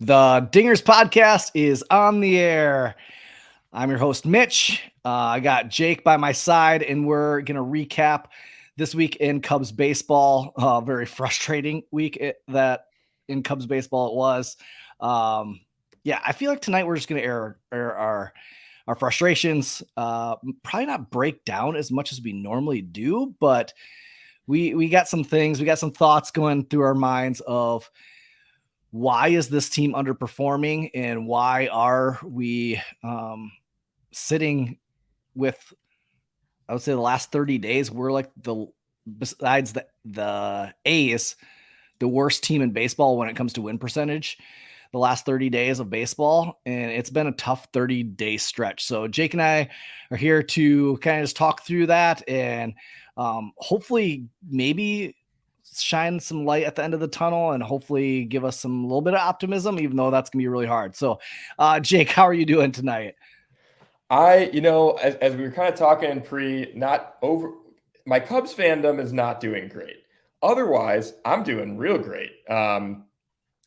The Dingers podcast is on the air. I'm your host, Mitch. I got Jake by my side, and we're going to recap this week in Cubs baseball. Very frustrating week that in Cubs baseball it was. I feel like tonight we're just going to air our frustrations. Probably not break down as much as we normally do, but we got some things, we got some thoughts going through our minds of why is this team underperforming and why are we sitting with, I would say, the last 30 days we're like besides the A's, the worst team in baseball when it comes to win percentage the last 30 days of baseball, and it's been a tough 30-day stretch. So Jake and I are here to kind of just talk through that and hopefully maybe shine some light at the end of the tunnel and hopefully give us some little bit of optimism, even though that's gonna be really hard. So Jake, how are you doing tonight? As we were kind of talking my Cubs fandom is not doing great. Otherwise, I'm doing real great.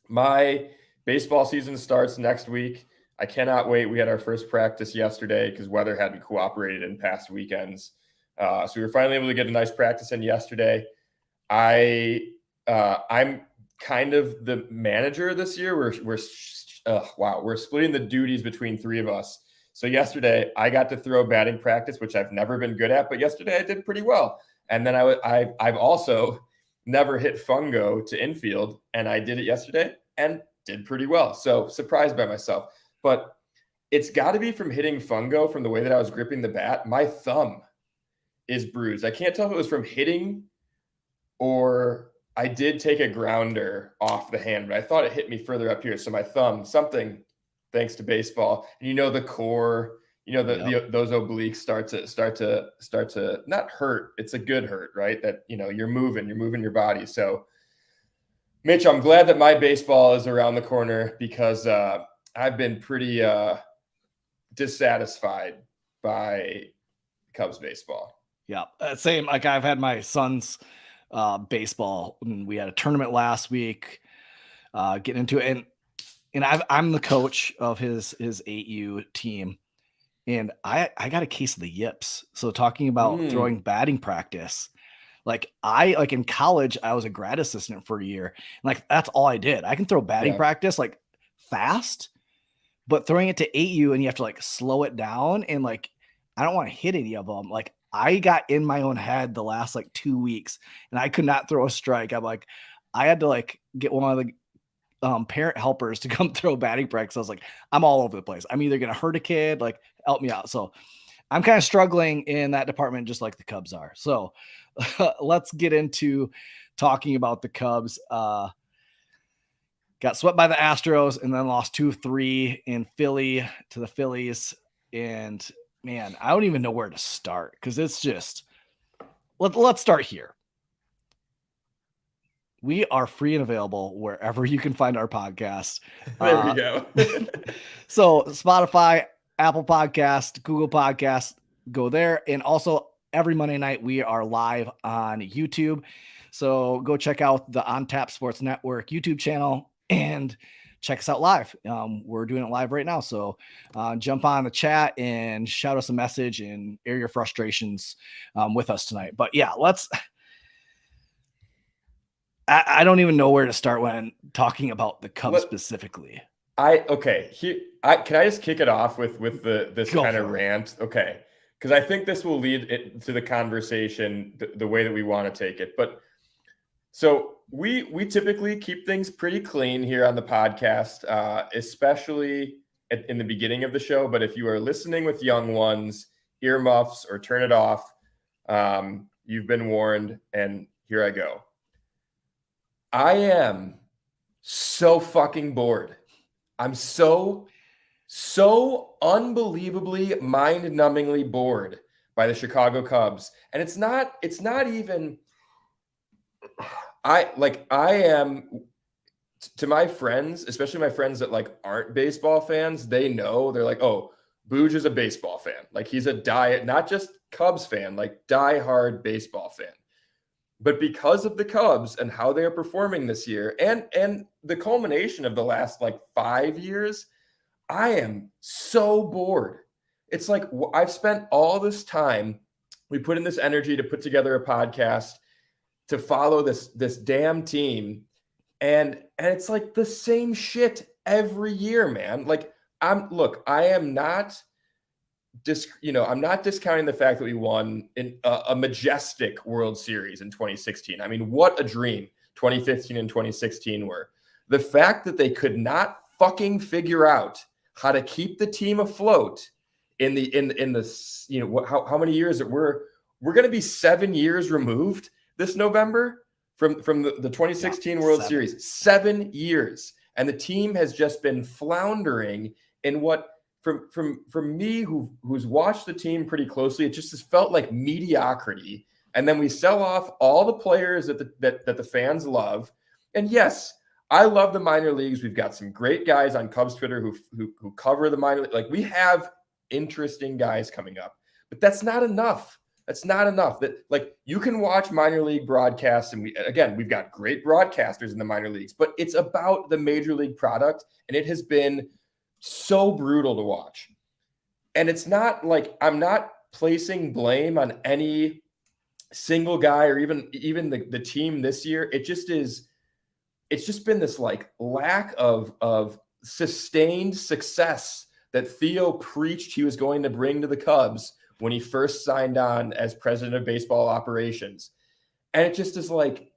My baseball season starts next week. I cannot wait. We had our first practice yesterday because weather hadn't cooperated in past weekends. So we were finally able to get a nice practice in yesterday. I'm kind of the manager this year. We're splitting the duties between three of us. So yesterday I got to throw batting practice, which I've never been good at, but yesterday I did pretty well. And then I've also never hit fungo to infield, and I did it yesterday and did pretty well. So surprised by myself, but it's got to be from hitting fungo from the way that I was gripping the bat. My thumb is bruised. I can't tell if it was from hitting or I did take a grounder off the hand, but I thought it hit me further up here. So my thumb, something, thanks to baseball, and the core, those obliques start to not hurt. It's a good hurt, right? That, you're moving your body. So Mitch, I'm glad that my baseball is around the corner because I've been pretty dissatisfied by Cubs baseball. Yeah, same. Like I've had my son's baseball, and we had a tournament last week. Getting into it, and I'm the coach of his 8U team, and I got a case of the yips. So talking about throwing batting practice, like in college, I was a grad assistant for a year. And like that's all I did. I can throw batting practice like fast, but throwing it to 8U and you have to like slow it down, and like I don't want to hit any of them. Like I got in my own head the last like 2 weeks, and I could not throw a strike. I'm like, I had to like get one of the parent helpers to come throw batting practice. I was like, I'm all over the place. I'm either gonna hurt a kid, like help me out. So I'm kind of struggling in that department, just like the Cubs are. So let's get into talking about the Cubs. Got swept by the Astros and then lost 2-3 in Philly to the Phillies. And man, I don't even know where to start because it's just let's start here. We are free and available wherever you can find our podcast. There we go. So Spotify, Apple Podcast, Google Podcast, go there. And also every Monday night we are live on YouTube. So go check out the On Tap Sports Network YouTube channel and check us out live. We're doing it live right now. So jump on the chat and shout us a message and air your frustrations with us tonight. But yeah, I don't even know where to start when talking about the Cubs specifically. Can I just kick it off with this kind of rant? Okay. Because I think this will lead it to the conversation the way that we want to take it. But so we typically keep things pretty clean here on the podcast, especially in the beginning of the show. But if you are listening with young ones, earmuffs or turn it off, you've been warned. And here I go. I am so fucking bored. I'm so unbelievably mind-numbingly bored by the Chicago Cubs. And it's not even I am, to my friends, especially my friends that like aren't baseball fans, they know, they're like, oh, Booj is a baseball fan. Like he's a not just Cubs fan, like diehard baseball fan. But because of the Cubs and how they are performing this year and the culmination of the last like 5 years, I am so bored. It's like I've spent all this time, we put in this energy to put together a podcast to follow this damn team, and it's like the same shit every year, man. Like I am not I'm not discounting the fact that we won in a majestic World Series in 2016. I mean, what a dream 2015 and 2016 were. The fact that they could not fucking figure out how to keep the team afloat in the how many years that we're going to be 7 years removed this November from the 2016 World Series. 7 years, and the team has just been floundering in what. From me, who's watched the team pretty closely, it just has felt like mediocrity. And then we sell off all the players that the fans love. And yes, I love the minor leagues. We've got some great guys on Cubs Twitter who cover the minor league. Like, we have interesting guys coming up, but that's not enough. That's not enough. That, like, you can watch minor league broadcasts, and we've got great broadcasters in the minor leagues, but it's about the major league product, and it has been so brutal to watch. And it's not like I'm not placing blame on any single guy or even the team this year. It's just been this like lack of sustained success that Theo preached he was going to bring to the Cubs when he first signed on as president of baseball operations. And it just is like,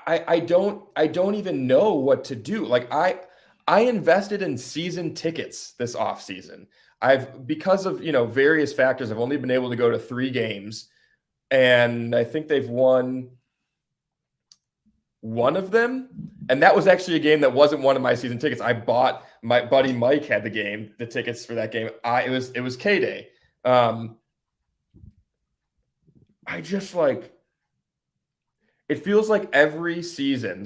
I don't even know what to do. Like, I invested in season tickets this offseason. Because of various factors, I've only been able to go to 3 games, and I think they've won one of them. And that was actually a game that wasn't one of my season tickets. I bought, my buddy Mike had the tickets for that game. It was K-Day. I just like, it feels like every season,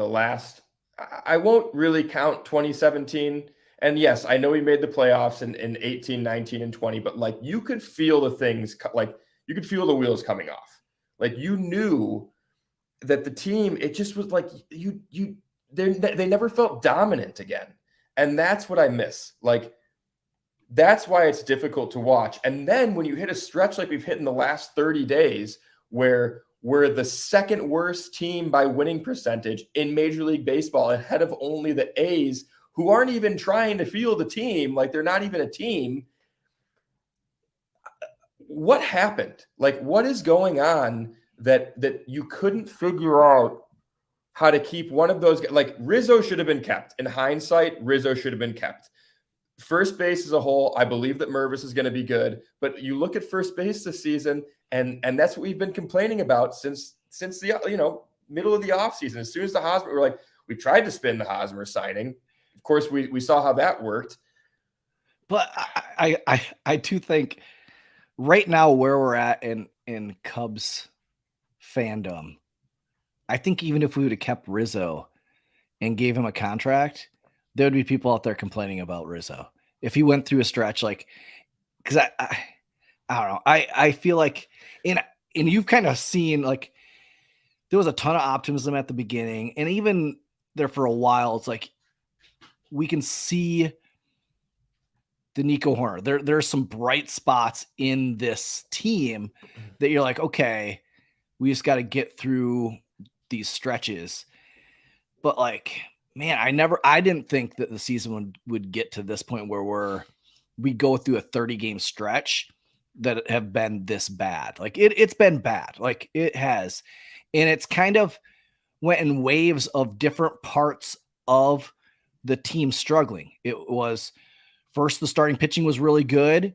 I won't really count 2017. And yes, I know we made the playoffs in 18, 19, and 20, but like, you could feel the things, like you could feel the wheels coming off. Like, you knew that the team, it just was like, they never felt dominant again. And that's what I miss. Like, that's why it's difficult to watch. And then when you hit a stretch like we've hit in the last 30 days, where we're the second worst team by winning percentage in Major League Baseball, ahead of only the A's, who aren't even trying to field a team. Like, they're not even a team. What happened? Like, what is going on that you couldn't figure out how to keep one of those? Like, Rizzo should have been kept. In hindsight, Rizzo should have been kept. First base as a whole, I believe that Mervis is going to be good, but you look at first base this season, and that's what we've been complaining about since the middle of the offseason. As soon as the Hosmer, we're like, we tried to spin the Hosmer signing. Of course, we saw how that worked. But I do think right now where we're at in Cubs fandom, I think even if we would have kept Rizzo and gave him a contract, there would be people out there complaining about Rizzo if he went through a stretch, like, because I don't know. I feel like, and you've kind of seen, like, there was a ton of optimism at the beginning, and even there for a while, it's like we can see the Nico Hoerner. There's some bright spots in this team that you're like, okay, we just got to get through these stretches. But like, man, I didn't think that the season would get to this point where we go through a 30 game stretch that have been this bad. Like, it's been bad. Like, it has. And it's kind of went in waves of different parts of the team struggling. It was first, the starting pitching was really good.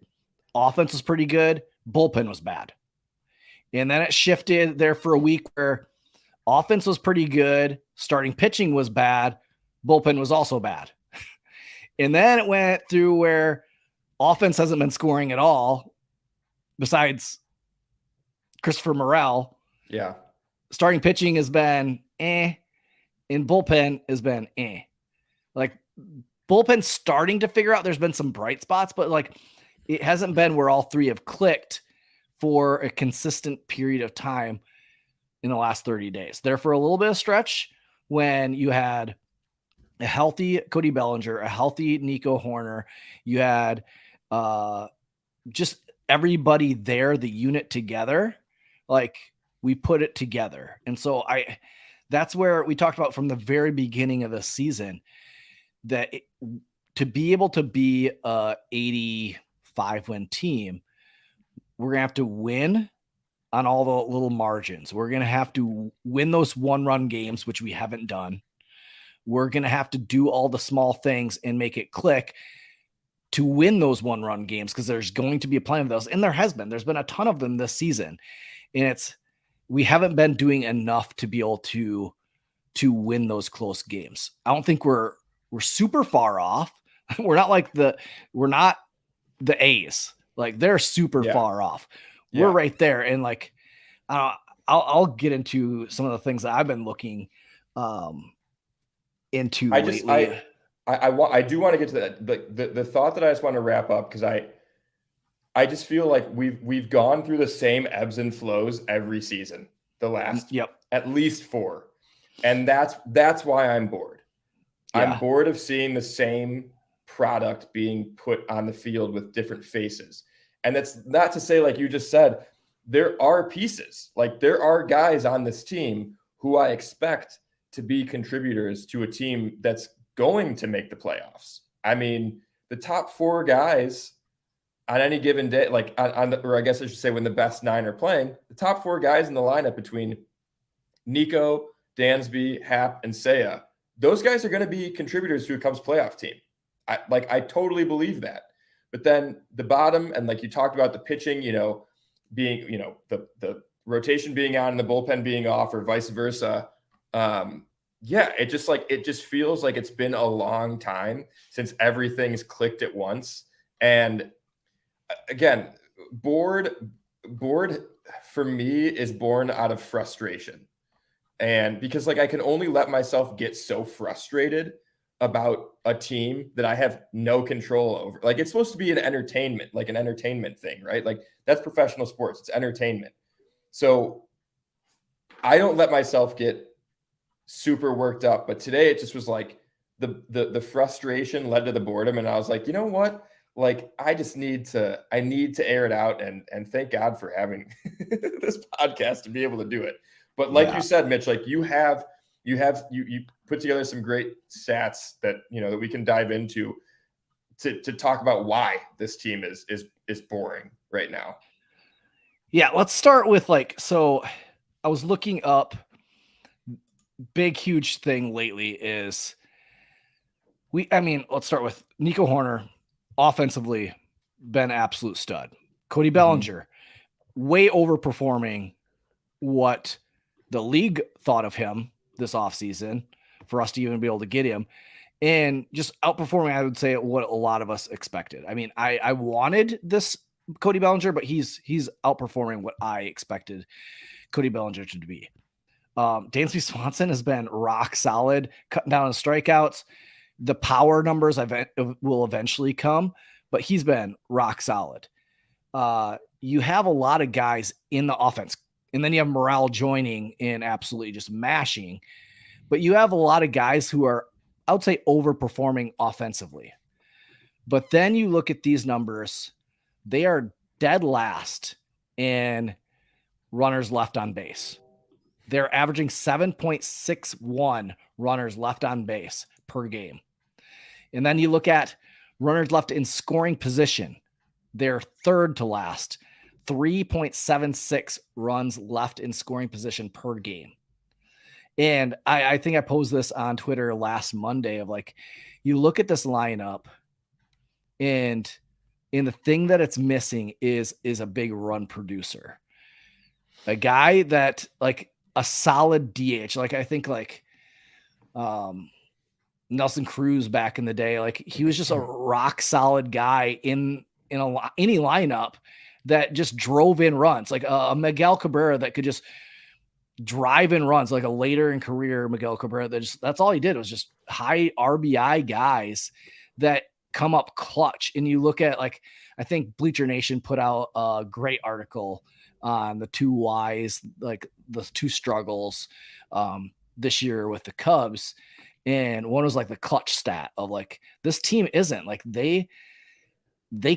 Offense was pretty good. Bullpen was bad. And then it shifted there for a week where offense was pretty good. Starting pitching was bad. Bullpen was also bad. And then it went through where offense hasn't been scoring at all besides Christopher Morel. Yeah. Starting pitching has been and bullpen has been Like, bullpen starting to figure out, there's been some bright spots, but like, it hasn't been where all three have clicked for a consistent period of time in the last 30 days. There for a little bit of stretch when you had a healthy Cody Bellinger, a healthy Nico Hoerner, you had just everybody there, the unit together, like we put it together. And so that's where we talked about from the very beginning of the season that to be able to be a 85 win team, we're going to have to win on all the little margins. We're going to have to win those 1-run games, which we haven't done. We're going to have to do all the small things and make it click to win those 1-run games, because there's going to be a plenty of those. And there's been a ton of them this season. And we haven't been doing enough to be able to win those close games. I don't think we're super far off. We're not the A's. Like they're super far off. We're right there. And like, I'll get into some of the things that I've been looking into lately. I do want to get to that. The thought that I just want to wrap up, because I just feel like we've gone through the same ebbs and flows every season, the last at least 4. And that's why I'm bored. Yeah. I'm bored of seeing the same product being put on the field with different faces. And that's not to say, like you just said, there are pieces, like there are guys on this team who I expect to be contributors to a team that's going to make the playoffs. I mean, the top 4 guys on any given day, like or I guess I should say when the best 9 are playing, the top 4 guys in the lineup between Nico, Dansby, Hap, and Seiya, those guys are going to be contributors to a Cubs playoff team. I totally believe that. But then the bottom, and like you talked about the pitching, being, the rotation being on and the bullpen being off, or vice versa. It just feels like it's been a long time since everything's clicked at once. And again, bored for me is born out of frustration. And because like I can only let myself get so frustrated about a team that I have no control over. Like it's supposed to be an entertainment thing, right? Like that's professional sports. It's entertainment. So I don't let myself get super worked up, but today it just was like the frustration led to the boredom. And I was like, you know what? Like, I need to air it out, and thank God for having this podcast to be able to do it. But like you said, Mitch, like you put together some great stats that, that we can dive into to talk about why this team is boring right now. Yeah. Let's start with so I was looking up, big, huge thing lately is let's start with Nico Hoerner, offensively been absolute stud. Cody Bellinger, way overperforming what the league thought of him this offseason for us to even be able to get him, and just outperforming, I would say, what a lot of us expected. I mean, I wanted this Cody Bellinger, but he's outperforming what I expected Cody Bellinger to be. Dansby Swanson has been rock solid, cutting down on strikeouts. The power numbers will eventually come, but he's been rock solid. You have a lot of guys in the offense, and then you have Morel joining in, absolutely just mashing. But you have a lot of guys who are, I would say, overperforming offensively. But then you look at these numbers, they are dead last in runners left on base. They're averaging 7.61 runners left on base per game. And then you look at runners left in scoring position. They're third to last, 3.76 runs left in scoring position per game. And I think I posed this on Twitter last Monday of like, you look at this lineup, and the thing that it's missing is a big run producer. A guy that, like, a solid DH. Like, I think like Nelson Cruz back in the day, like he was just a rock solid guy in any lineup that just drove in runs, like a Miguel Cabrera that could just drive in runs, like a later in career Miguel Cabrera. That's all he did, was just high RBI guys that come up clutch. And you look at, like, I think Bleacher Nation put out a great article on the two whys, like the two struggles this year with the Cubs. And one was like the clutch stat of like, this team isn't like they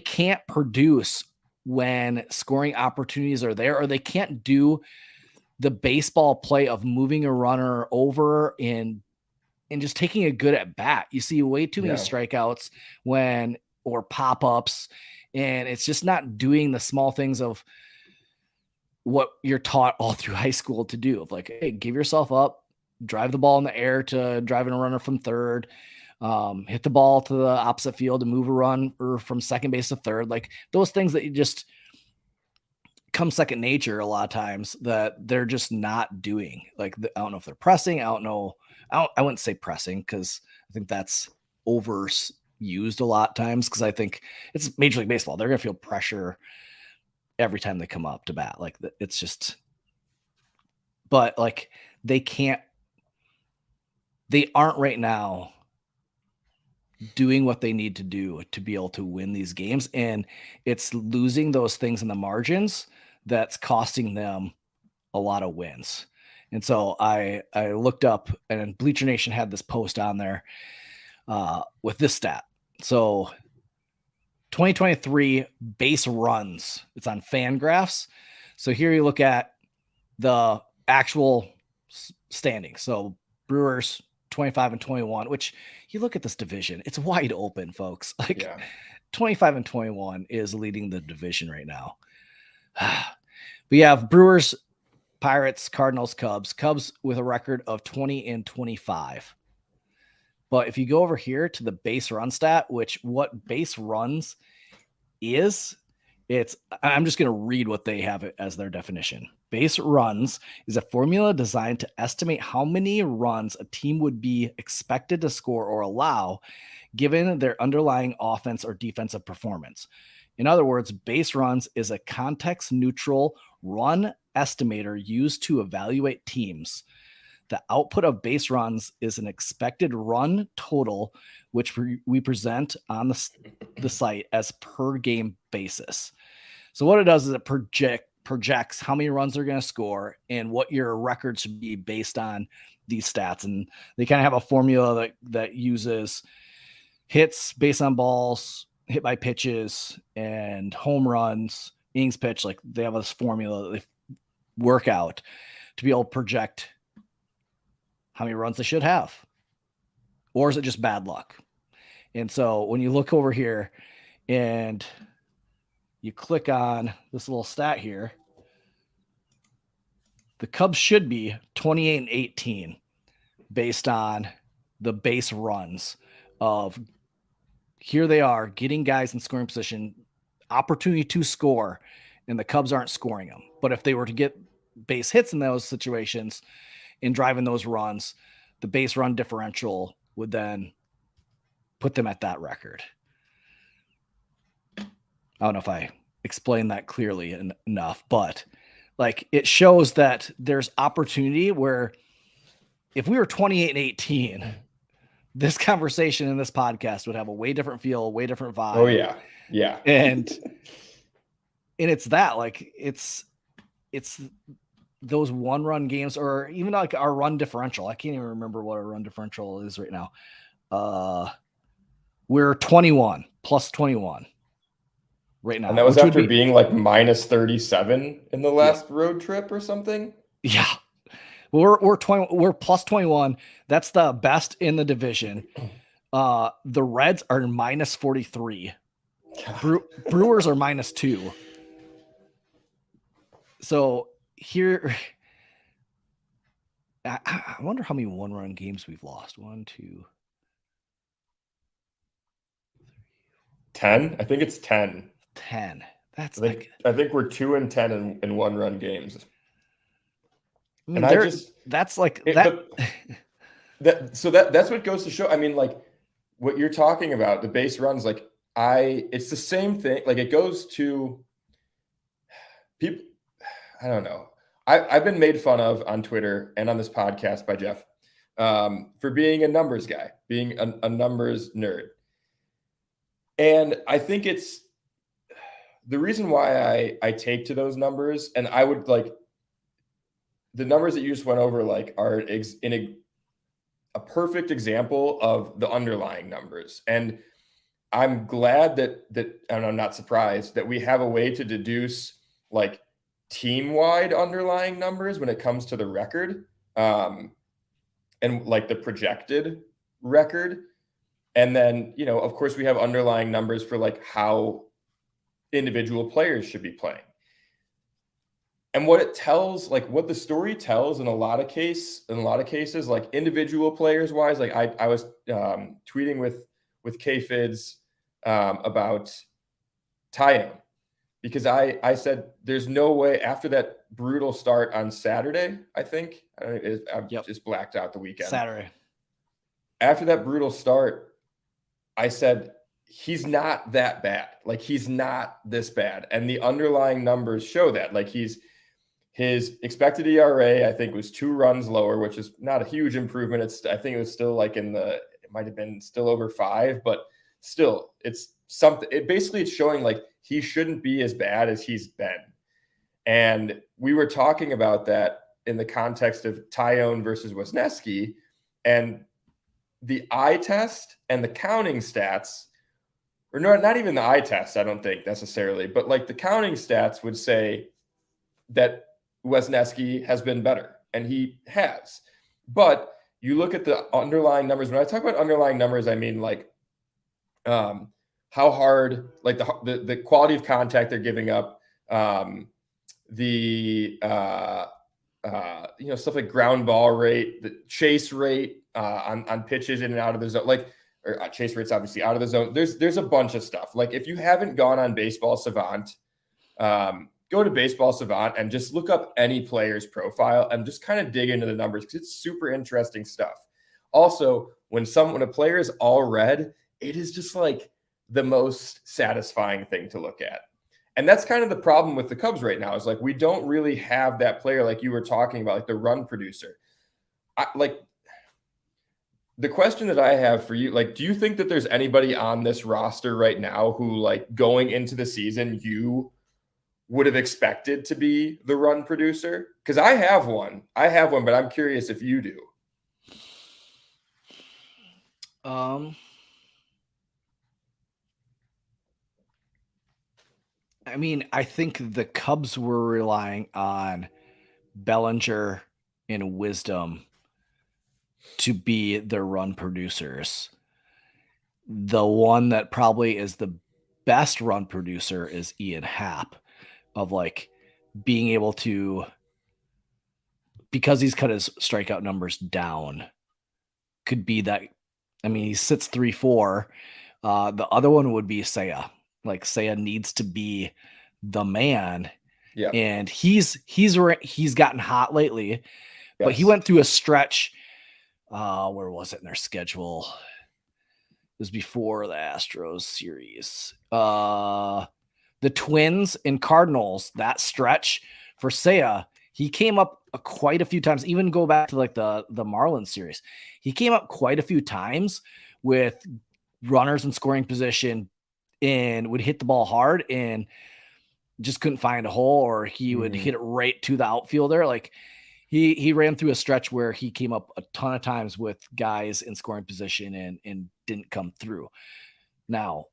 can't produce when scoring opportunities are there, or they can't do the baseball play of moving a runner over and just taking a good at bat. You see way too many strikeouts or pop-ups, and it's just not doing the small things of what you're taught all through high school to do, of like, hey, give yourself up, drive the ball in the air to driving a runner from third, hit the ball to the opposite field to move a run or from second base to third. Like those things that you just come second nature a lot of times that they're just not doing. Like, I don't know if they're pressing. I don't know. I wouldn't say pressing, because I think that's overused a lot of times, because I think it's Major League Baseball. They're going to feel pressure every time they come up to bat. Like, it's just, but like they aren't right now doing what they need to do to be able to win these games. And it's losing those things in the margins that's costing them a lot of wins. And so I looked up, and Bleacher Nation had this post on there with this stat. So 2023 base runs, it's on Fangraphs. So here you look at the actual standings. So Brewers 25-21, which you look at this division, it's wide open, folks. Like 25-21 is leading the division right now. We have Brewers, Pirates, Cardinals, Cubs with a record of 20-25. But if you go over here to the base run stat, which what base runs is, I'm just going to read what they have it as their definition. Base runs is a formula designed to estimate how many runs a team would be expected to score or allow given their underlying offense or defensive performance. In other words, base runs is a context-neutral run estimator used to evaluate teams. The output of base runs is an expected run total, which we present on the site as per game basis. So what it does is it projects how many runs they're going to score and what your record should be based on these stats. And they kind of have a formula that uses hits based on balls, hit by pitches, and home runs, innings pitched. Like they have this formula that they work out to be able to project how many runs they should have. Or is it just bad luck? And so when you look over here and you click on this little stat here, the Cubs should be 28-18 based on the base runs of, here they are getting guys in scoring position, opportunity to score, and the Cubs aren't scoring them. But if they were to get base hits in those situations and driving those runs, the base run differential would then put them at that record. I don't know if I explained that clearly enough, but like it shows that there's opportunity where if we were 28-18, this conversation in this podcast would have a way different feel, a way different vibe. Oh yeah. Yeah. And it's that, like, it's those 1-run games, or even like our run differential. I can't even remember what our run differential is right now. We're 21 plus 21 right now. And that was after being like minus 37 in the last road trip or something. Yeah. We're plus 21. That's the best in the division. The Reds are minus 43. Brewers are minus 2. So here, I wonder how many 1-run games we've lost. 1, 2, 10. I think it's 10. 10. That's I think we're 2-10 in 1-run games. I mean, that's like that. That's what goes to show. I mean, like what you're talking about, the base runs, like it's the same thing. Like it goes to people. I don't know. I've been made fun of on Twitter and on this podcast by Jeff for being a numbers guy, being a numbers nerd. And I think it's the reason why I take to those numbers, and I would like the numbers that you just went over, like are in a perfect example of the underlying numbers. And I'm glad that and I'm not surprised that we have a way to deduce like team-wide underlying numbers when it comes to the record, and like the projected record. And then, of course, we have underlying numbers for like how individual players should be playing. And what it tells, like what the story tells in a lot of cases, like individual players wise, like I was tweeting with K-Fids about Tyone, because I said there's no way after that brutal start on Saturday, I think I've just blacked out the weekend. Saturday. After that brutal start, I said he's not that bad. Like he's not this bad, and the underlying numbers show that. Like his expected ERA, I think, was 2 runs lower, which is not a huge improvement. I think it was still like it might have been still over 5, but still, it's something. It's showing like he shouldn't be as bad as he's been. And we were talking about that in the context of Tyone versus Wisniewski, and the eye test and the counting stats, or no, not even the eye test, I don't think necessarily, but like the counting stats would say that Wisniewski has been better, and he has. But you look at the underlying numbers. When I talk about underlying numbers, I mean like how hard, like the quality of contact they're giving up, stuff like ground ball rate, the chase rate on pitches in and out of the zone, or chase rates obviously out of the zone. There's a bunch of stuff. Like if you haven't gone on Baseball Savant, go to Baseball Savant and just look up any player's profile and just kind of dig into the numbers, because it's super interesting stuff. Also, when a player is all red, it is just like the most satisfying thing to look at. And that's kind of the problem with the Cubs right now, is like we don't really have that player like you were talking about, like the run producer. The question that I have for you, like, do you think that there's anybody on this roster right now who, like, going into the season, you would have expected to be the run producer? Because I have one, but I'm curious if you do. I mean, I think the Cubs were relying on Bellinger and Wisdom to be their run producers. The one that probably is the best run producer is Ian Happ, of like being able to, because he's cut his strikeout numbers down, could be that. I mean, he sits 3-4. The other one would be Seiya. Like Seiya needs to be the man. Yeah. And he's gotten hot lately, yes. But he went through a stretch. Where was it in their schedule? It was before the Astros series. The Twins and Cardinals, that stretch for Seiya, he came up quite a few times. Even go back to like the Marlins series. He came up quite a few times with runners in scoring position and would hit the ball hard and just couldn't find a hole, or he would hit it right to the outfielder. Like he ran through a stretch where he came up a ton of times with guys in scoring position and didn't come through. Now,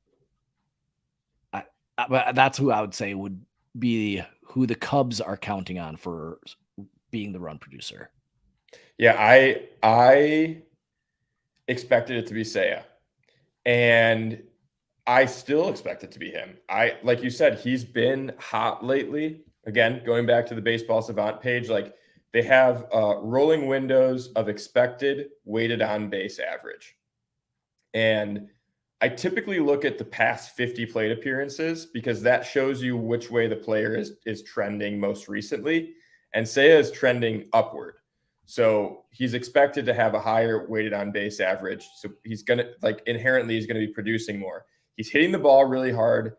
that's who I would say would be who the Cubs are counting on for being the run producer. Yeah, I expected it to be Seiya, and I still expect it to be him. Like you said, he's been hot lately. Again, going back to the Baseball Savant page, like they have rolling windows of expected weighted on base average. And I typically look at the past 50 plate appearances, because that shows you which way the player is trending most recently. And Seiya is trending upward. So he's expected to have a higher weighted on base average. So he's going to, like, inherently, he's going to be producing more. He's hitting the ball really hard.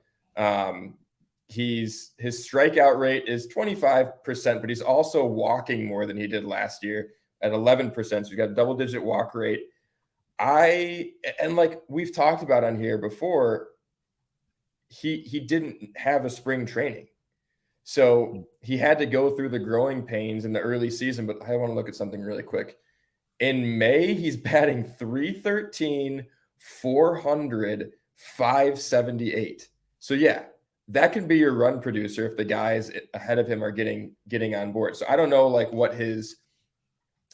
His strikeout rate is 25%, but he's also walking more than he did last year at 11%. So he's got a double-digit walk rate. And like we've talked about on here before, he didn't have a spring training. So he had to go through the growing pains in the early season. But I want to look at something really quick. In May, he's batting 313, 400, 578. So yeah, that can be your run producer if the guys ahead of him are getting on board. So I don't know like what his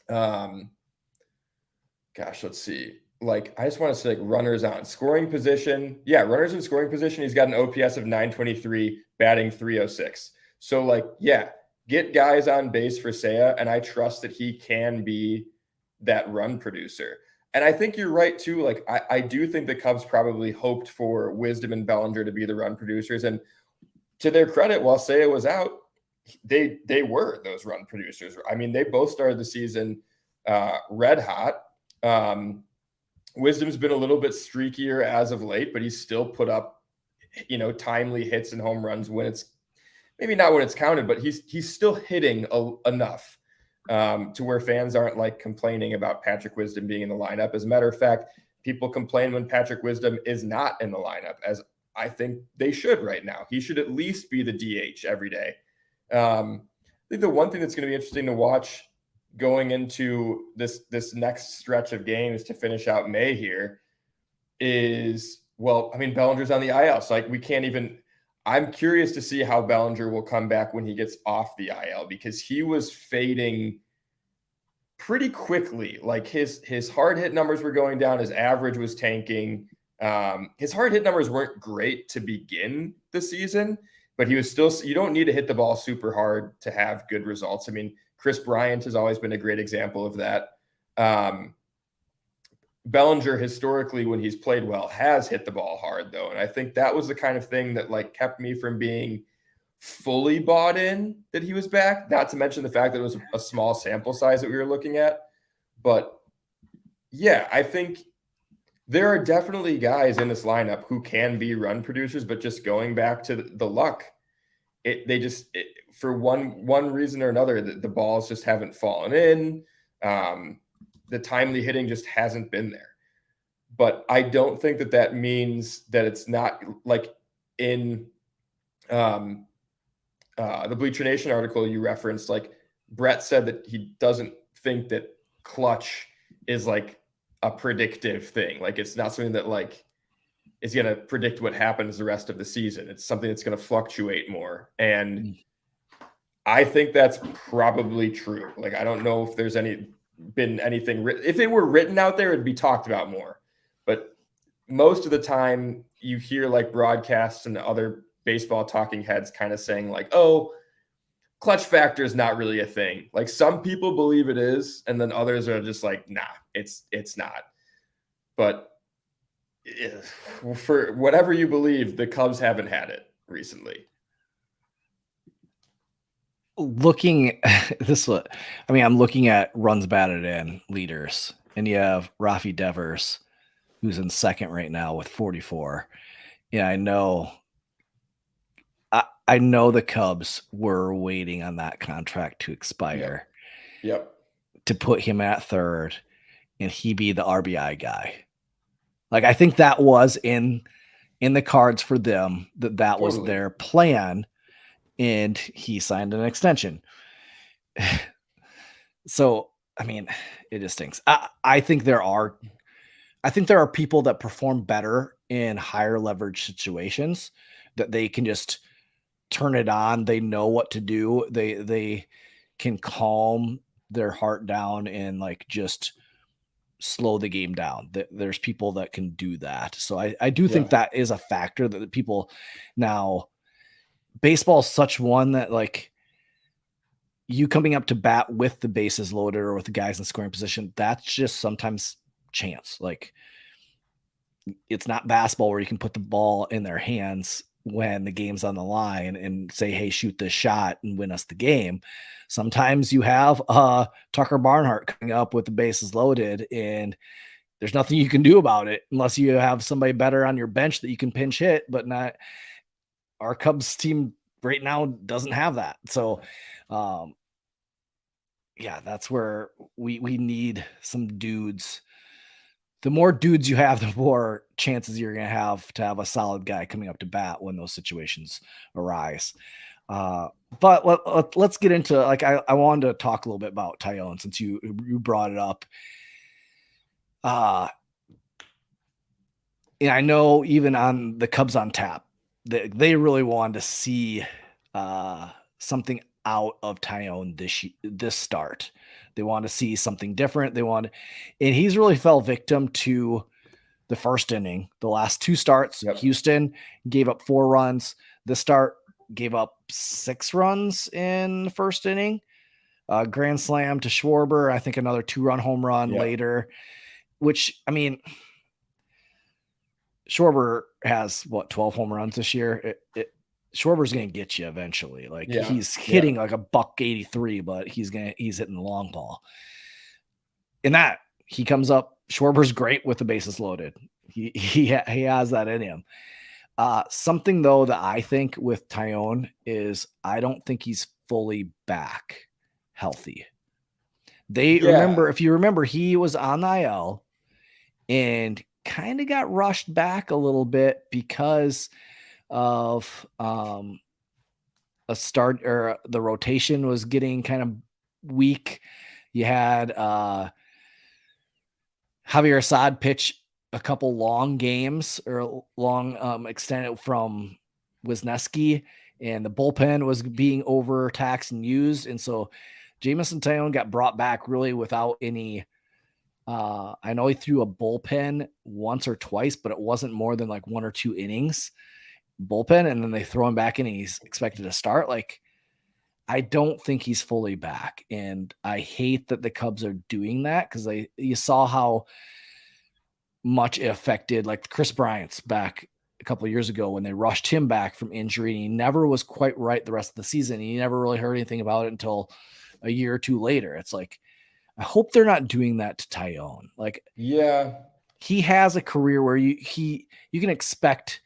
let's see. Like I just want to say like runners on scoring position. Yeah, runners in scoring position. He's got an OPS of 923, batting 306. So like, yeah, get guys on base for Seiya, and I trust that he can be that run producer. And I think you're right too. Like I do think the Cubs probably hoped for Wisdom and Bellinger to be the run producers. And to their credit, while Seiya was out, they were those run producers. I mean, they both started the season red hot. Wisdom's been a little bit streakier as of late, but he's still put up, timely hits and home runs when it's maybe not when it's counted, but he's still hitting enough to where fans aren't like complaining about Patrick Wisdom being in the lineup. As a matter of fact, people complain when Patrick Wisdom is not in the lineup, as I think they should right now. He should at least be the DH every day. I think the one thing that's going to be interesting to watch going into this next stretch of games to finish out May here is, well, I mean, Bellinger's on the IL, so like we can't even. I'm curious to see how Bellinger will come back when he gets off the IL, because he was fading pretty quickly. Like his hard hit numbers were going down, his average was tanking. His hard hit numbers weren't great to begin the season, but he was still. You don't need to hit the ball super hard to have good results. I mean, Chris Bryant has always been a great example of that. Bellinger historically, when he's played well, has hit the ball hard though. And I think that was the kind of thing that like kept me from being fully bought in that he was back, not to mention the fact that it was a small sample size that we were looking at. But yeah, I think there are definitely guys in this lineup who can be run producers, but just going back to the luck, for one reason or another, the balls just haven't fallen in. The timely hitting just hasn't been there. But I don't think that means that it's not like in the Bleacher Nation article you referenced, like Brett said that he doesn't think that clutch is like a predictive thing. Like it's not something that like is going to predict what happens the rest of the season. It's something that's going to fluctuate more. And I think that's probably true. Like, I don't know if there's been anything written. If it were written out there, it'd be talked about more. But most of the time you hear like broadcasts and other baseball talking heads kind of saying like, oh, clutch factor is not really a thing. Like some people believe it is, and then others are just like, nah, it's not. But for whatever you believe, the Cubs haven't had it recently. Looking this, I mean, I'm looking at runs batted in leaders, and you have Rafi Devers, who's in second right now with 44. Yeah, I know the Cubs were waiting on that contract to expire. Yep. To put him at third and he be the RBI guy. Like, I think that was in the cards for them, that totally was their plan, and he signed an extension. So, I mean, it just stinks. I think there are people that perform better in higher leverage situations, that they can just turn it on. They know what to do. They can calm their heart down and like just slow the game down. There's people that can do that. So I do think that is a factor that the people now, baseball is such one that like you coming up to bat with the bases loaded or with the guys in scoring position, that's just sometimes chance. Like, it's not basketball where you can put the ball in their hands when the game's on the line and say, hey, shoot this shot and win us the game. Sometimes you have Tucker Barnhart coming up with the bases loaded, and there's nothing you can do about it unless you have somebody better on your bench that you can pinch hit, but not. Our Cubs team right now doesn't have that. So yeah, that's where we need some dudes the more dudes you have, the more chances you're going to have a solid guy coming up to bat when those situations arise. But let's get into, like, I wanted to talk a little bit about Tyone since you brought it up. And I know even on the Cubs on Tap, they really wanted to see something out of Tyone this start. They want to see something different. And he's really fell victim to the first inning. The last two starts, Yep. Houston gave up 4 runs. The start gave up 6 runs in the first inning. Grand slam to Schwarber. I think another 2-run home run later, which, I mean, Schwarber has 12 home runs this year. Schwarber's going to get you eventually. Like he's hitting like a $183, but he's hitting the long ball. In that he comes up, Schwarber's great with the bases loaded. He has that in him. Something though that I think with Tyone is I don't think he's fully back healthy. If you remember, he was on the IL and kind of got rushed back a little bit because of a start, or the rotation was getting kind of weak. You had Javier Assad pitch a couple long games, or long extended from Wisniewski, and the bullpen was being overtaxed and used. And so Jameson Tyone got brought back really without any, I know he threw a bullpen once or twice, but it wasn't more than like 1 or 2 innings bullpen. And then they throw him back in and he's expected to start. Like, I don't think he's fully back. And I hate that the Cubs are doing that, because you saw how much it affected, like, Chris Bryant's back a couple of years ago when they rushed him back from injury, and he never was quite right the rest of the season. You never really heard anything about it until a year or two later. It's like, I hope they're not doing that to Tyone. Like, he has a career where you can expect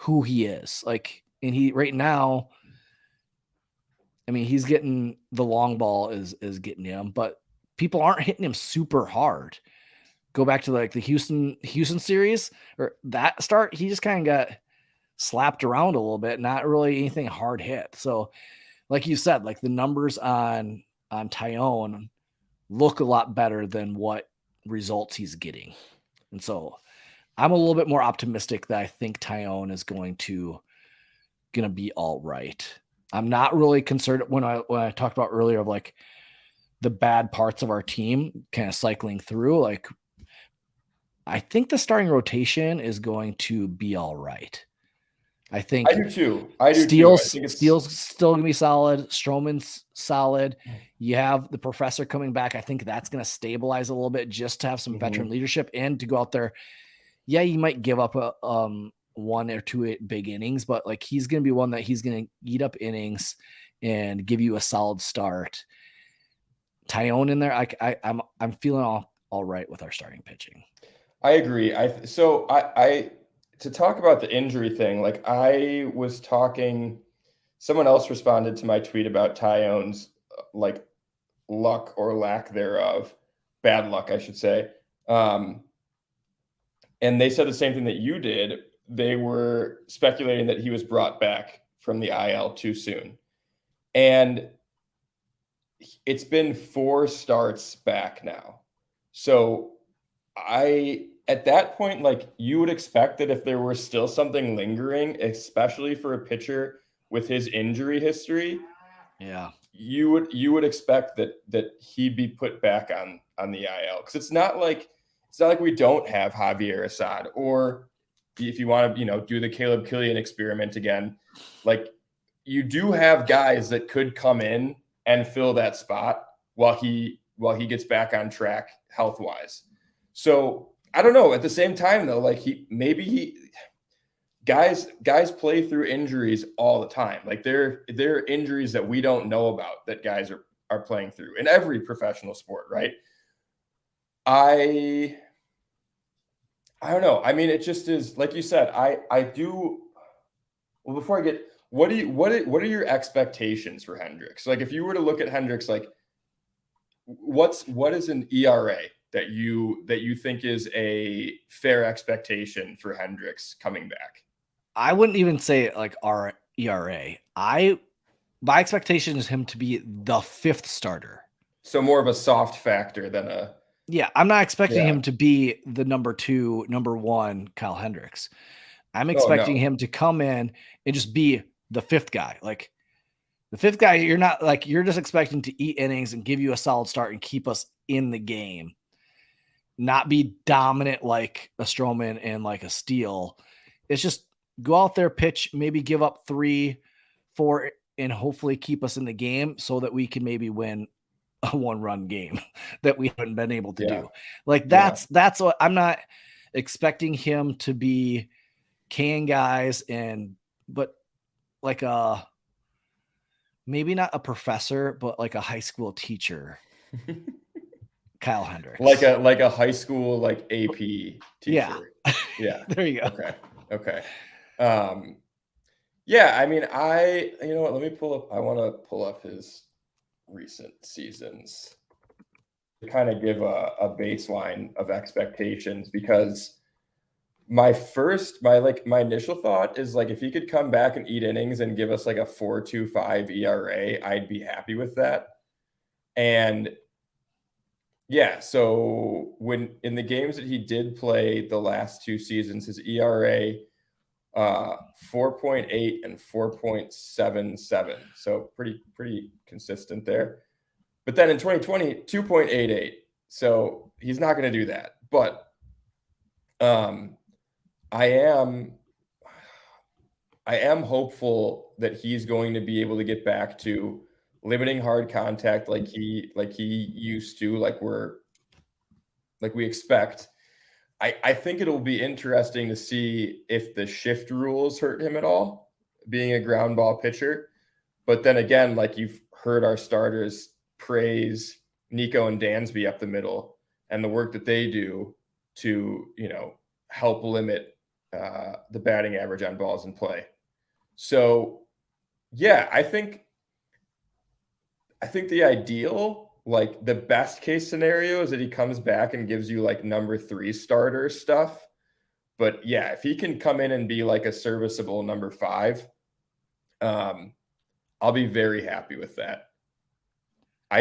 who he is. Like, and he right now, I mean, he's getting the long ball is getting him, but people aren't hitting him super hard. Go back to like the Houston series, or that start, he just kind of got slapped around a little bit, not really anything hard hit. So like you said, like the numbers on Tyone look a lot better than what results he's getting. And so I'm a little bit more optimistic that I think Tyone is going to be all right. I'm not really concerned when I talked about earlier of like the bad parts of our team kind of cycling through. Like, I think the starting rotation is going to be all right. I think I do too. Steele's still going to be solid. Stroman's solid. You have the professor coming back. I think that's going to stabilize a little bit, just to have some veteran leadership and to go out there. Yeah, you might give up a 1 or 2 big innings, but like, he's going to be one that he's going to eat up innings and give you a solid start. Tyone in there, I'm feeling all right with our starting pitching. I agree. To talk about the injury thing, like, I was talking, someone else responded to my tweet about Tyone's like luck or lack thereof, bad luck, I should say. And they said the same thing that you did. They were speculating that he was brought back from the IL too soon. And it's been 4 starts back now. So at that point, like, you would expect that if there were still something lingering, especially for a pitcher with his injury history, you would expect that he'd be put back on the IL. Because it's not like we don't have Javier Assad, or if you want to, do the Caleb Killian experiment again, like, you do have guys that could come in and fill that spot while he gets back on track health-wise. So I don't know. At the same time, though, like, guys play through injuries all the time. Like, there are injuries that we don't know about that guys are playing through in every professional sport, right? I don't know. I mean, it just is, like you said, I do. Well, before I get, what are your expectations for Hendricks? Like, if you were to look at Hendricks, like, what is an ERA that you think is a fair expectation for Hendricks coming back? I wouldn't even say like our ERA. My expectation is him to be the 5th starter. So more of a soft factor than a. Yeah, I'm not expecting him to be the number 2, number 1 Kyle Hendricks. I'm expecting him to come in and just be the 5th guy. Like the 5th guy, you're just expecting to eat innings and give you a solid start and keep us in the game. Not be dominant like a Stroman and like a Steele. It's just go out there, pitch, maybe give up 3, 4, and hopefully keep us in the game so that we can maybe win a 1-run game that we haven't been able to do. Like that's what I'm not expecting him to be can guys but like maybe not a professor, but like a high school teacher. Kyle Hendricks. Like a high school like AP teacher. Yeah. There you go. Okay. Yeah, I mean, you know what, I want to pull up his recent seasons to kind of give a baseline of expectations, because my initial thought is like if he could come back and eat innings and give us like a 4.25 ERA, I'd be happy with that. And yeah, so when in the games that he did play the last 2 seasons, his ERA 4.8 and 4.77. So pretty consistent there. But then in 2020, 2.88. So he's not going to do that. But I am hopeful that he's going to be able to get back to limiting hard contact like he used to, like we expect. I think it'll be interesting to see if the shift rules hurt him at all, being a ground ball pitcher. But then again, like you've heard our starters praise Nico and Dansby up the middle and the work that they do to, help limit the batting average on balls in play. So, yeah, I think the ideal, like the best case scenario, is that he comes back and gives you like number 3 starter stuff. But yeah, if he can come in and be like a serviceable number 5, I'll be very happy with that.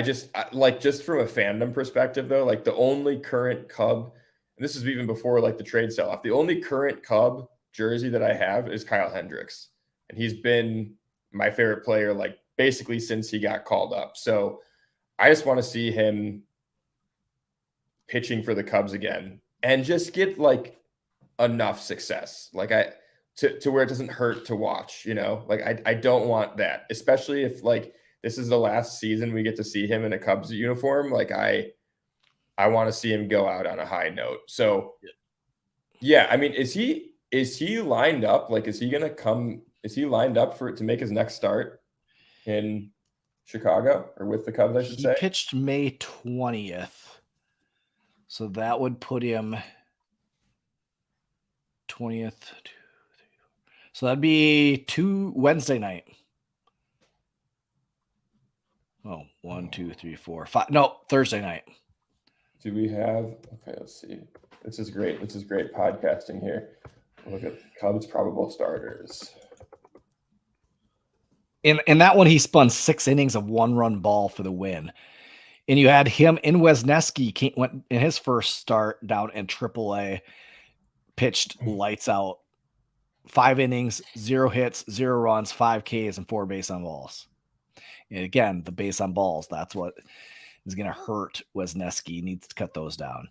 Just from a fandom perspective though, like the only current Cub, and this is even before like the trade sell-off, the only current Cub jersey that I have is Kyle Hendricks. And he's been my favorite player, like basically since he got called up. So I just want to see him pitching for the Cubs again and just get like enough success. Like to where it doesn't hurt to watch, like I don't want that, especially if like this is the last season we get to see him in a Cubs uniform. Like I want to see him go out on a high note. So yeah, I mean, is he lined up? Like, is he lined up to make his next start in Chicago or with the Cubs, I should say? He pitched May 20th. So that would put him 20th. So that'd be Wednesday night. Oh, 1, 2, 3, 4, 5. No, Thursday night. Do we have? Okay, let's see. This is great podcasting here. Look at Cubs probable starters. In that one, he spun 6 innings of 1-run ball for the win. And you had him in Wisniewski went in his first start down in AAA, pitched lights out, 5 innings, 0 hits, 0 runs, 5 Ks, and 4 base on balls. And again, the base on balls, that's what is going to hurt Wisniewski. He needs to cut those down.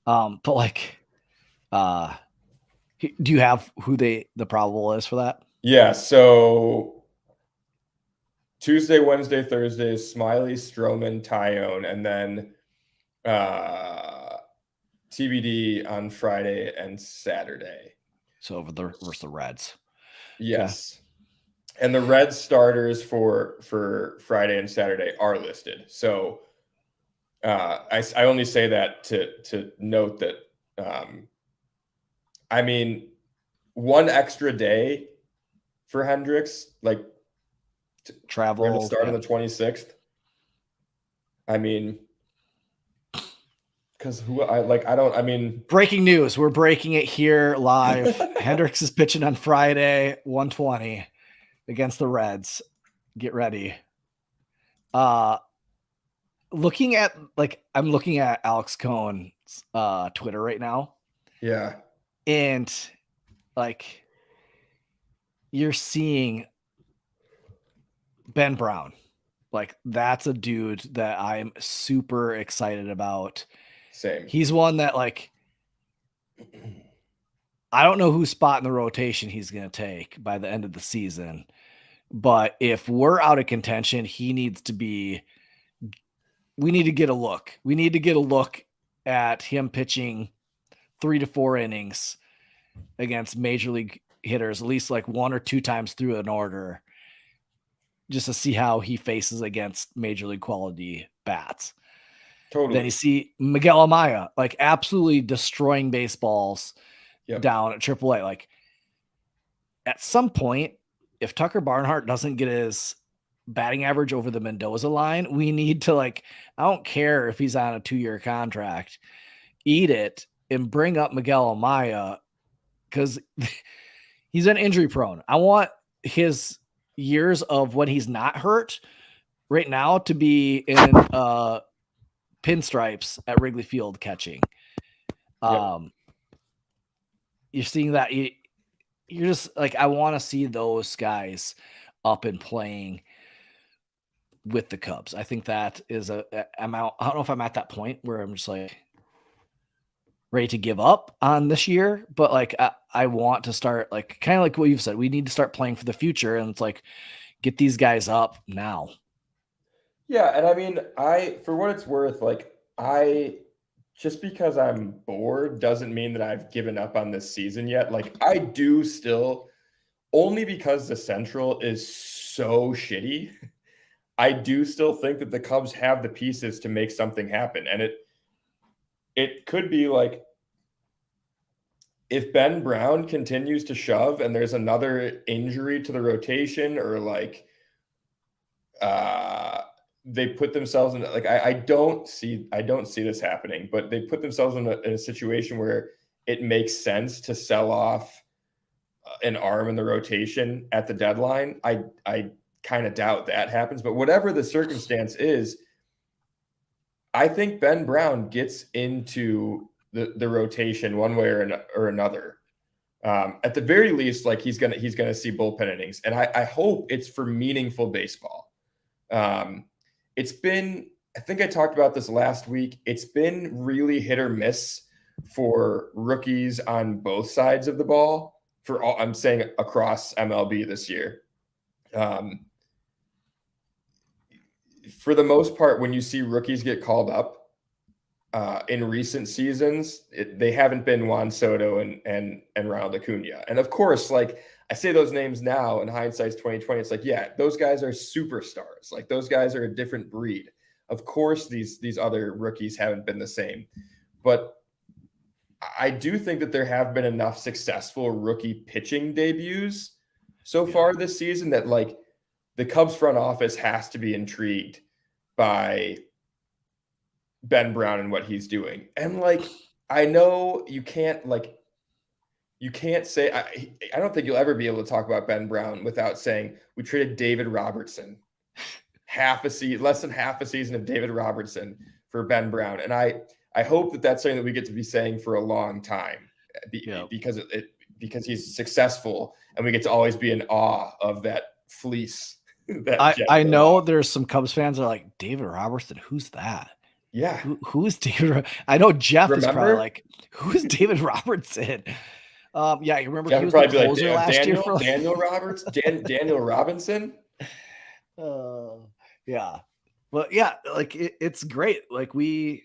But like, do you have who the probable is for that? Yeah. So Tuesday, Wednesday, Thursday is Smiley, Stroman, Tyone, and then TBD on Friday and Saturday. So versus the Reds. Yes. Okay. And the Reds starters for Friday and Saturday are listed. So I only say that to note that I mean, one extra day for Hendricks, like travel, we're going to start on the 26th. I mean, Because I mean, breaking news. We're breaking it here live. Hendricks is pitching on Friday, 1:20 against the Reds. Get ready. Looking at I'm looking at Alex Cohen's Twitter right now. Yeah. And like you're seeing Ben Brown. Like that's a dude that I'm super excited about. Same. He's one that like I don't know whose spot in the rotation he's going to take by the end of the season. But if we're out of contention, we need to get a look. We need to get a look at him pitching 3 to 4 innings against major league hitters, at least like 1 or 2 times through an order, just to see how he faces against major league quality bats. Totally. Then you see Miguel Amaya, like absolutely destroying baseballs down at AAA. Like at some point, if Tucker Barnhart doesn't get his batting average over the Mendoza line, we need to I don't care if he's on a 2-year contract, eat it and bring up Miguel Amaya because he's been injury prone. I want his years of when he's not hurt right now to be in pinstripes at Wrigley Field catching. You're seeing that you're just I want to see those guys up and playing with the Cubs. I think that is I'm out. I don't know if I'm at that point where I'm just ready to give up on this year, but I want to start kind of like what you've said. We need to start playing for the future, and it's get these guys up now. Yeah, and I mean, for what it's worth, just because I'm bored doesn't mean that I've given up on this season yet. I do still, only because the Central is so shitty, I do still think that the Cubs have the pieces to make something happen. And it could be if Ben Brown continues to shove and there's another injury to the rotation or they put themselves in I don't see this happening, but they put themselves in a situation where it makes sense to sell off an arm in the rotation at the deadline. I kind of doubt that happens, but whatever the circumstance is, I think Ben Brown gets into the rotation one way or another. At the very least, he's gonna see bullpen innings, and I hope it's for meaningful baseball. It's been, I think I talked about this last week, it's been really hit or miss for rookies on both sides of the ball I'm saying across MLB this year. For the most part, when you see rookies get called up in recent seasons, they haven't been Juan Soto and Ronald Acuna. And of course, I say those names now in hindsight's 2020. It's yeah, those guys are superstars. Those guys are a different breed. Of course, these other rookies haven't been the same, but I do think that there have been enough successful rookie pitching debuts so far this season that the Cubs front office has to be intrigued by Ben Brown and what he's doing. And I know you can't say, I don't think you'll ever be able to talk about Ben Brown without saying we traded David Robertson, less than half a season of David Robertson for Ben Brown. And I hope that that's something that we get to be saying for a long time because he's successful and we get to always be in awe of that fleece. I know there's some Cubs fans that are David Robertson. Who's that? Yeah. Who's David? I know Jeff is probably who's David Robertson? Yeah, you remember he was the closer last year for Daniel Roberts, Daniel Robinson. Yeah, well, yeah, it's great. We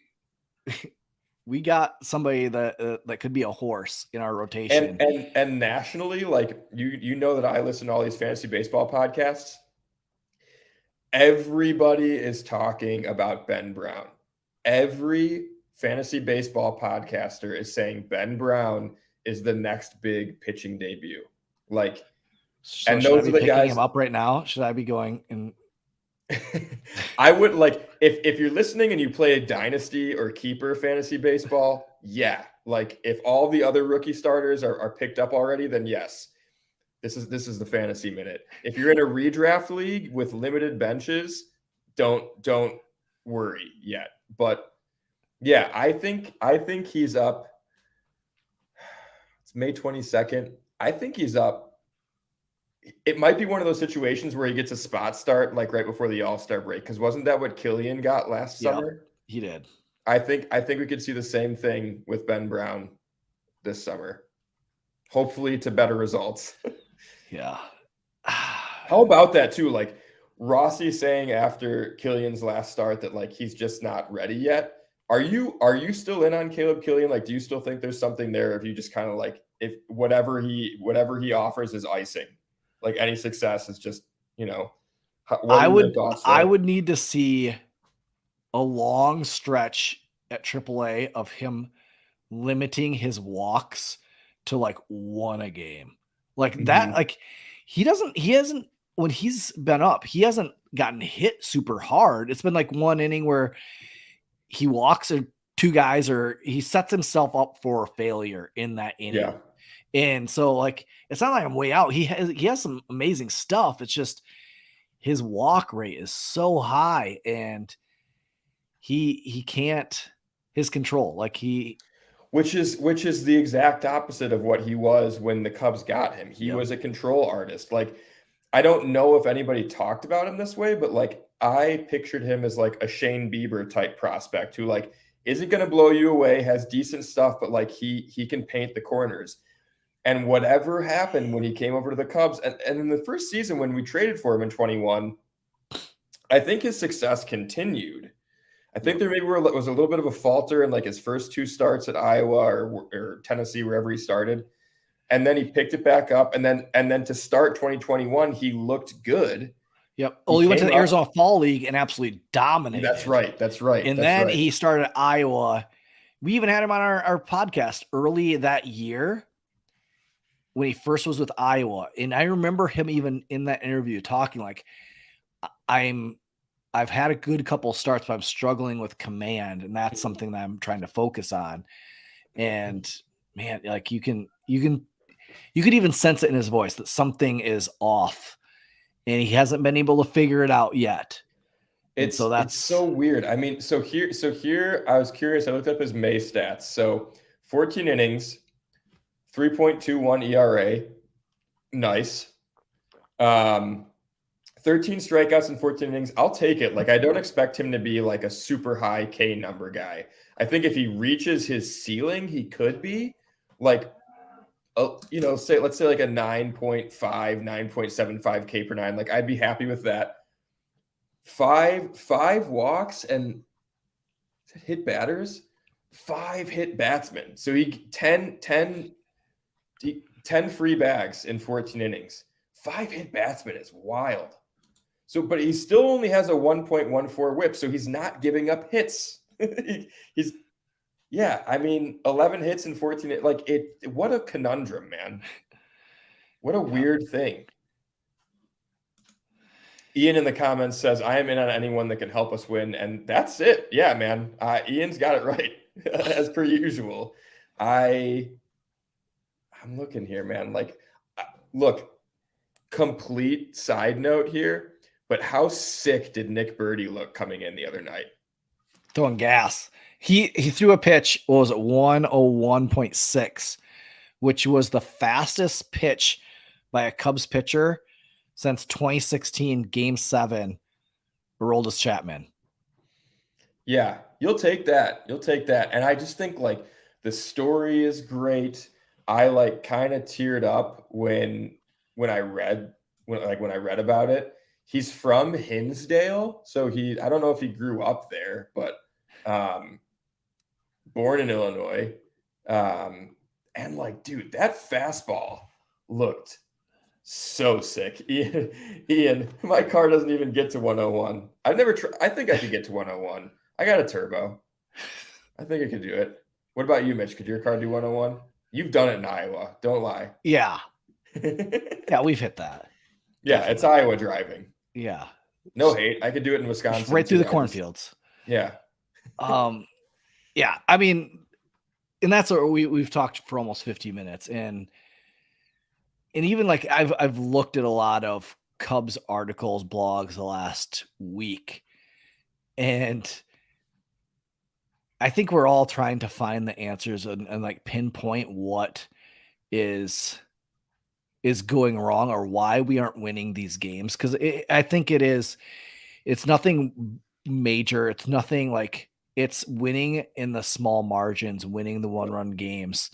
got somebody that could be a horse in our rotation, and nationally, you know that I listen to all these fantasy baseball podcasts. Everybody is talking about Ben Brown. Every fantasy baseball podcaster is saying Ben Brown is the next big pitching debut. So and those are the guys. Him up right now. Should I be going and I would like if you're listening and you play a dynasty or keeper fantasy baseball, yeah. Like if all the other rookie starters are picked up already, then yes. This is the fantasy minute. If you're in a redraft league with limited benches, don't worry yet. But yeah, I think he's up. It's May 22nd. I think he's up. It might be one of those situations where he gets a spot start like right before the All-Star break, because wasn't that what Killian got last summer? He did. I think we could see the same thing with Ben Brown this summer. Hopefully to better results. Yeah. How about that too? Like Rossi saying after Killian's last start that like he's just not ready yet. Are you still in on Caleb Killian? Like, do you still think there's something there? If you just kind of like if whatever he offers is icing, like any success is just what are your thoughts there? I would need to see a long stretch at AAA of him limiting his walks to like one a game. Like that, like he hasn't, when he's been up, he hasn't gotten hit super hard. It's been like one inning where he walks or two guys, or he sets himself up for failure in that inning. Yeah. And so like, it's not like I'm way out. He has some amazing stuff. It's just his walk rate is so high, and he can't, his control, like which is the exact opposite of what he was when the Cubs got him. He was a control artist. Like, I don't know if anybody talked about him this way, but like I pictured him as like a Shane Bieber type prospect who like isn't going to blow you away, has decent stuff, but like he can paint the corners. And whatever happened when he came over to the Cubs, and in the first season when we traded for him in 21, I think his success continued. I think there maybe was a little bit of a falter in like his first two starts at Iowa or Tennessee, wherever he started. And then he picked it back up. And then to start 2021, he looked good. Yep. Oh, he went to the Arizona Fall League and absolutely dominated. That's right. And then he started at Iowa. We even had him on our podcast early that year when he first was with Iowa. And I remember him even in that interview talking like, I've had a good couple of starts, but I'm struggling with command, and that's something that I'm trying to focus on. And man, like you could even sense it in his voice that something is off, and he hasn't been able to figure it out yet. It's so weird. I mean, so here I was curious. I looked up his May stats. So 14 innings, 3.21 ERA. Nice. 13 strikeouts in 14 innings. I'll take it. Like, I don't expect him to be like a super high K number guy. I think if he reaches his ceiling, he could be like, let's say like a 9.5, 9.75 K per nine. Like, I'd be happy with that. Five walks and hit batters, 5 hit batsmen. So he 10 free bags in 14 innings. 5 hit batsmen is wild. So, but he still only has a 1.14 whip, so he's not giving up hits. I mean, 11 hits in 14, like what a conundrum, man. What a weird thing. Ian in the comments says, I am in on anyone that can help us win, and that's it. Yeah, man. Ian's got it right, as per usual. I'm looking here, man. Like, look, complete side note here. But how sick did Nick Birdie look coming in the other night? Throwing gas. He threw a pitch, what was it, 101.6, which was the fastest pitch by a Cubs pitcher since 2016 Game 7, Aroldis Chapman. Yeah, you'll take that. And I just think like the story is great. I like kind of teared up when I read about it. He's from Hinsdale, so I don't know if he grew up there, but born in Illinois. And like, dude, that fastball looked so sick. Ian, my car doesn't even get to 101. I've never tried. I think I could get to 101. I got a turbo. I think I could do it. What about you, Mitch? Could your car do 101? You've done it in Iowa. Don't lie. Yeah. Yeah, we've hit that. Yeah, definitely. It's Iowa driving. Yeah. No hate. I could do it in Wisconsin. Just right through too. the cornfields. Yeah. Yeah. I mean, and that's what we've talked for almost 50 minutes. And even like I've looked at a lot of Cubs articles, blogs the last week, and I think we're all trying to find the answers and like pinpoint what is going wrong or why we aren't winning these games. Cause I think it's nothing major. It's nothing like it's winning in the small margins, winning the 1-run games.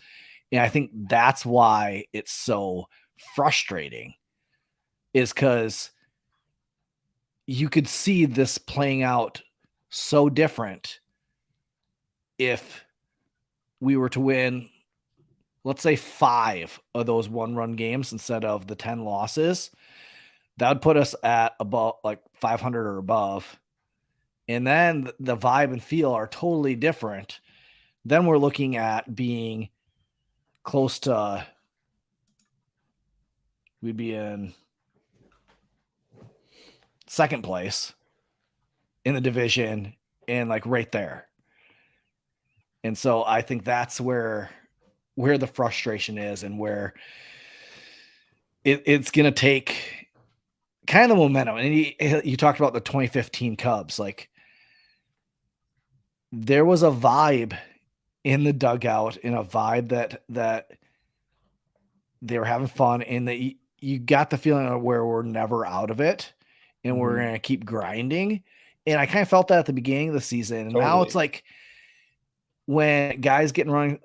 And I think that's why it's so frustrating, is because you could see this playing out so different if we were to win, let's say 5 of those 1-run games instead of the 10 losses. That would put us at about like 500 or above. And then the vibe and feel are totally different. Then we're looking at being close to, we'd be in second place in the division and like right there. And so I think that's where the frustration is, and where it's going to take kind of momentum. And you talked about the 2015 Cubs. Like, there was a vibe in the dugout, and a vibe that they were having fun, and that you got the feeling of where we're never out of it, and we're going to keep grinding. And I kind of felt that at the beginning of the season. And now it's like when guys getting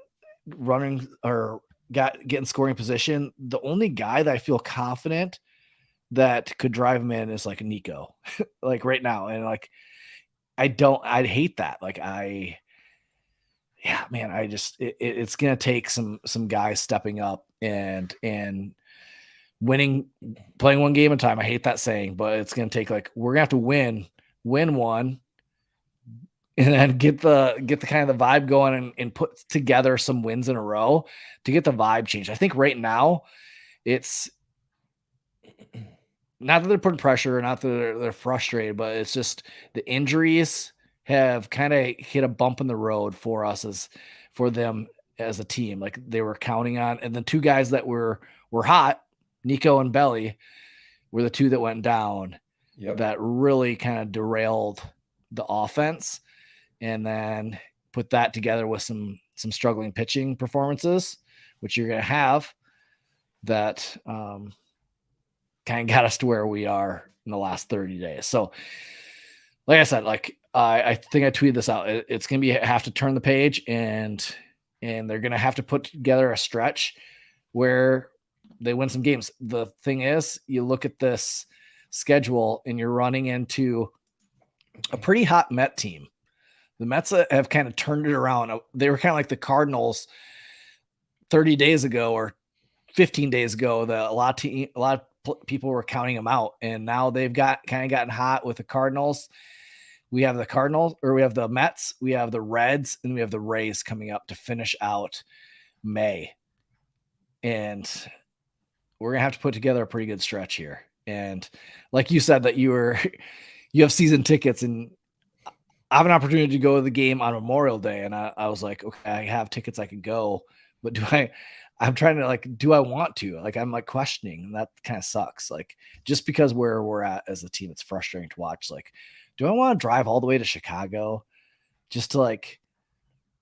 running or getting scoring position, the only guy that I feel confident that could drive him in is like Nico, like right now. And like, I'd hate that. Like it's going to take some guys stepping up and winning, playing one game at a time. I hate that saying, but it's going to take, like, we're going to have to win one, and then get the kind of the vibe going, and put together some wins in a row to get the vibe changed. I think right now it's not that they're putting pressure, not that they're frustrated, but it's just the injuries have kind of hit a bump in the road for them as a team. Like, they were counting on, and the 2 guys that were hot, Nico and Belly, were the 2 that went down. That really kind of derailed the offense. And then put that together with some struggling pitching performances, which you're going to have, that kind of got us to where we are in the last 30 days. So like I said, like, I think I tweeted this out. It's going to have to turn the page, and they're going to have to put together a stretch where they win some games. The thing is, you look at this schedule and you're running into a pretty hot Met team. The Mets have kind of turned it around. They were kind of like the Cardinals 30 days ago or 15 days ago. A lot of people were counting them out, and now they've gotten hot with the Cardinals. We have the Cardinals, or we have the Mets, we have the Reds, and we have the Rays coming up to finish out May. And we're going to have to put together a pretty good stretch here. And like you said, that you have season tickets, and I have an opportunity to go to the game on Memorial Day. And I was like, okay, I have tickets, I could go, but I'm trying to, like, do I want to? Like, I'm like questioning, and that kind of sucks. Like, just because where we're at as a team, it's frustrating to watch. Like, do I want to drive all the way to Chicago just to, like,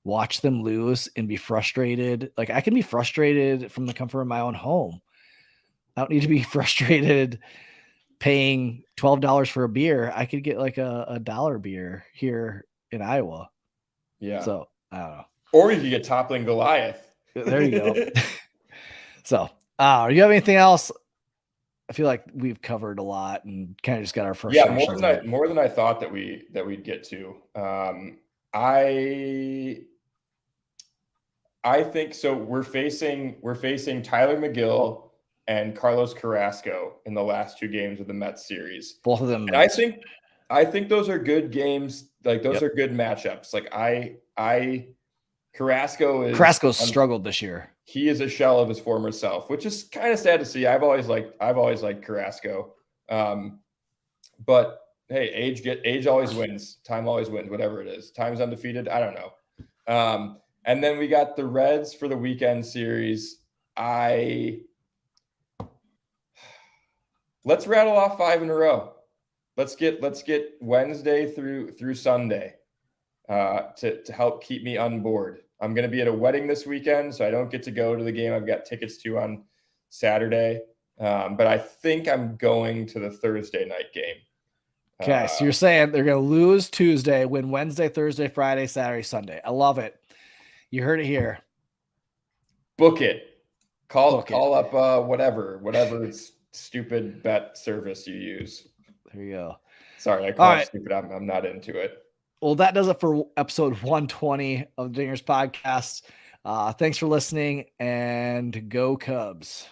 watch them lose and be frustrated? Like, I can be frustrated from the comfort of my own home. I don't need to be frustrated paying $12 for a beer. I could get like a $1 beer here in Iowa. Yeah. So I don't know. Or you could get Toppling Goliath. There you go. So, do you have anything else? I feel like we've covered a lot and kind of just got our first. Yeah, more than I thought that we'd get to. I think so. We're facing Tyler McGill and Carlos Carrasco in the last 2 games of the Mets series. Both of them. And I think those are good games. Like, those are good matchups. Like, Carrasco's struggled this year. He is a shell of his former self, which is kind of sad to see. I've always liked Carrasco. But Hey, age always wins. Time always wins, whatever it is. Time's undefeated. I don't know. And then we got the Reds for the weekend series. Let's rattle off 5 in a row. Let's get Wednesday through Sunday to help keep me on board. I'm going to be at a wedding this weekend, so I don't get to go to the game I've got tickets to on Saturday. But I think I'm going to the Thursday night game. Okay, so you're saying they're going to lose Tuesday, win Wednesday, Thursday, Friday, Saturday, Sunday. I love it. You heard it here. Book it. Call up whatever stupid bet service you use. There you go. Sorry, I call it stupid. I'm not into it. Well, that does it for episode 120 of the Dingers podcast. Thanks for listening, and go Cubs.